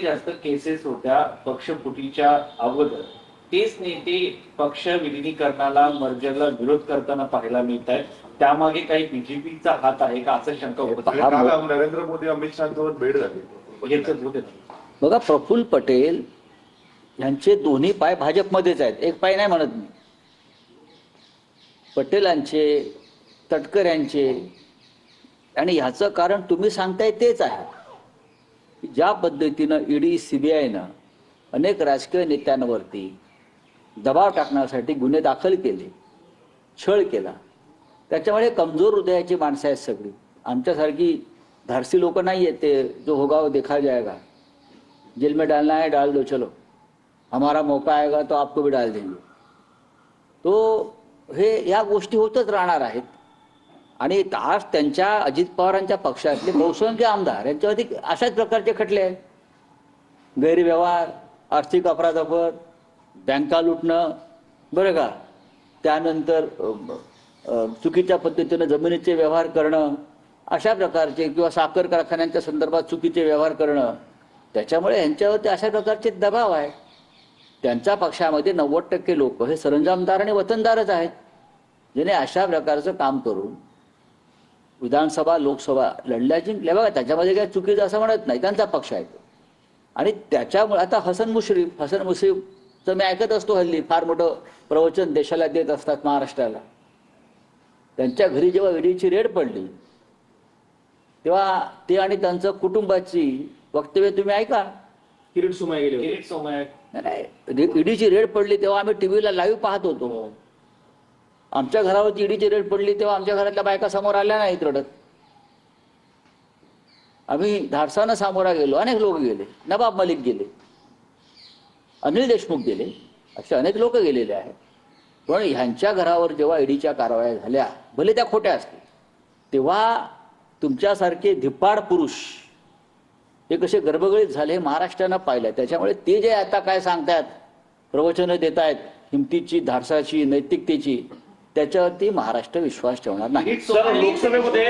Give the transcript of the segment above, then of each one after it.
जास्त केसेस होत्या पक्षफुटीच्या अगोदर. तेच नेते पक्ष विलिनीकरणाला मर्जरला विरोध करताना पाहायला मिळत आहेत. त्यामागे काही बीजेपीचा हात आहे का असं शंका होत आहे. नरेंद्र मोदी अमित शहासोबत भेट झाली. बघा, प्रफुल्ल पटेल यांचे दोन्ही पाय भाजपमध्येच आहेत, एक पाय नाही म्हणत मी. पटेलांचे, तटकऱ्यांचे, आणि ह्याचं कारण तुम्ही सांगताय तेच आहे. ज्या पद्धतीनं ईडी सीबीआयनं अनेक राजकीय नेत्यांवरती दबाव टाकण्यासाठी गुन्हे दाखल केले, छळ केला, त्याच्यामुळे कमजोर हृदयाची माणसं आहेत सगळी. आमच्यासारखी धाडसी लोक नाही आहेत ते जो होगा वो देखा जाएगा, जेल में डालना है डाल दो, चलो हमारा मौका आएगा तो आपको भी डाल देंगे. तो हे या गोष्टी होतच राहणार आहेत. आणि आज त्यांच्या अजित पवारांच्या पक्षातले बहुसंख्य आमदार यांच्यावरती अशाच प्रकारचे खटले आहेत. गैरव्यवहार, आर्थिक अपराधापर, बँका लुटणं, बरं का, त्यानंतर चुकीच्या पद्धतीनं जमिनीचे व्यवहार करणं, अशा प्रकारचे, किंवा साखर कारखान्यांच्या संदर्भात चुकीचे व्यवहार करणं. त्याच्यामुळे यांच्यावरती अशा प्रकारचे दबाव आहे. त्यांच्या पक्षामध्ये 90% लोक हे सरंजामदार आणि वतनदारच आहेत, ज्याने अशा प्रकारचं काम करून विधानसभा लोकसभा लढल्या जिंकल्या. बघा, त्याच्यामध्ये काय चुकीचं असं म्हणत नाही, त्यांचा पक्ष आहे. आणि त्याच्यामुळे आता हसन मुश्रीफचं मी ऐकत असतो हल्ली, फार मोठं प्रवचन देशाला देत असतात, महाराष्ट्राला. त्यांच्या घरी जेव्हा ईडीची रेड पडली तेव्हा ते आणि त्यांचं कुटुंबाची वक्तव्य तुम्ही ऐका. किरीट सोमय्या नाही, ईडीची रेड पडली तेव्हा आम्ही टीव्हीला लाईव्ह पाहत होतो. आमच्या घरावरती ईडीची रेड पडली तेव्हा आमच्या घरातल्या बायका समोर आल्या नाहीत रडत. आम्ही धाडसानं सामोरा गेलो, अनेक लोक गेले, नवाब मलिक गेले, अनिल देशमुख गेले, असे अनेक लोक गेलेले आहेत. पण ह्यांच्या घरावर जेव्हा ईडीच्या कारवाया झाल्या, भले त्या खोट्या असतील, तेव्हा तुमच्यासारखे धिप्पाड पुरुष हे कसे गर्भगळीत झाले महाराष्ट्रानं पाहिलं. त्याच्यामुळे ते जे आता काय सांगतात, प्रवचनं देत आहेत हिमतीची, धाडसाची, नैतिकतेची, त्याच्यावरती महाराष्ट्र विश्वास ठेवणार नाही. लोकसभेमध्ये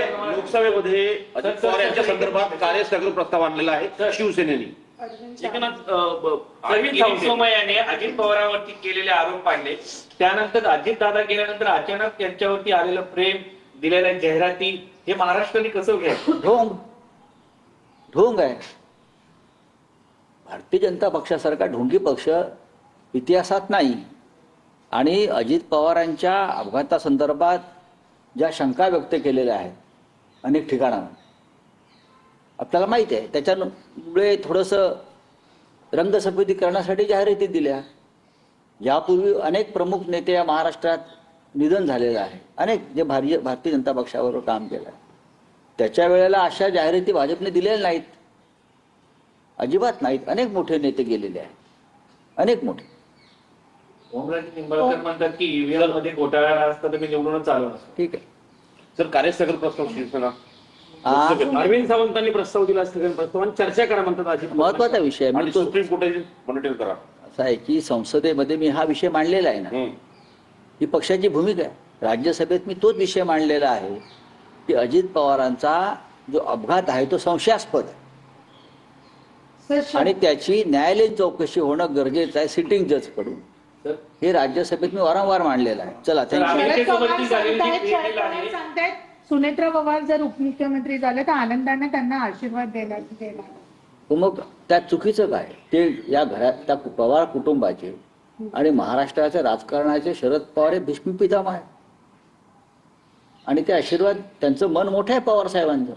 अजित पवार यांच्या संदर्भात कार्यस्थगन प्रस्ताव आणलेला आहे शिवसेनेने. अरविंद सोमय्याने अजित पवारांवरती केलेले आरोप पाहिले. त्यानंतर अजित दादा गेल्यानंतर अचानक त्यांच्यावरती आलेलं प्रेम, दिलेल्या जाहिराती, हे महाराष्ट्राने कसं घ्यायचं? ढोंग आहे. भारतीय जनता पक्षासारखा ढोंगी पक्ष इतिहासात नाही. आणि अजित पवारांच्या अपघातासंदर्भात ज्या शंका व्यक्त केलेल्या आहेत अनेक ठिकाणावर, आपल्याला माहिती आहे, त्याच्यामुळे थोडंसं रंगसफेदी करण्यासाठी जाहिराती दिल्या. यापूर्वी अनेक प्रमुख नेते या महाराष्ट्रात निधन झालेलं आहे, अनेक जे भारतीय जनता पक्षाबरोबर काम केलं आहे. त्याच्या वेळेला अशा जाहिराती भाजपने दिलेल्या नाहीत, अजिबात नाहीत. अनेक मोठे नेते गेलेले आहेत, अनेक मोठे. ओमराजे निंबाळकर म्हणतात की ईव्हीएम मध्ये घोटाळा असता तर मी निवडूनच आलो नसतो. ठीक आहे सर, कार्यस्थगन प्रस्ताव शिवसेना अरविंद सावंतांनी प्रस्ताव दिला, स्थगन प्रस्ताव, चर्चा करा म्हणतात. अजित महत्वाचा विषय आणि सुप्रीम कोर्टाची मॉनिटर करा. असा आहे की संसदेमध्ये मी हा विषय मांडलेला आहे ना, ही पक्षाची भूमिका आहे. राज्यसभेत मी तोच विषय मांडलेला आहे की अजित पवारांचा जो अपघात आहे तो संशयास्पद आहे आणि त्याची न्यायालयीन चौकशी होणं गरजेचं आहे, सिटिंग जज कडून. हे राज्यसभेत मी वारंवार मांडलेलं आहे. चला, सुनेत्रा पवार जर उपमुख्यमंत्री झाले तर आनंदाने त्यांना आशीर्वाद देणार. मग त्यात चुकीचं काय? ते या घरात त्या पवार कुटुंबाचे आणि महाराष्ट्राच्या राजकारणाचे शरद पवार हे भीष्म पितामह आहे. आणि ते आशीर्वाद, त्यांचं मन मोठं आहे पवार साहेबांचं.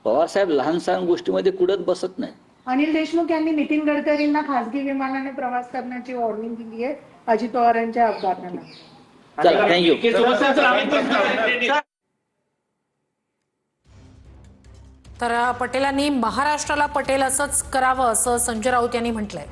पवार साहेब लहान सहान गोष्टीमध्ये कुडत बसत नाही. अनिल देशमुख यांनी नितीन गडकरींना खासगी विमानाने प्रवास करण्याची वॉर्निंग दिली आहे अजित पवारांच्या अपघाताला. चला, थँक्यू. तर पटेलांनी महाराष्ट्राला पटेल असंच करावं असं संजय राऊत यांनी म्हटलंय.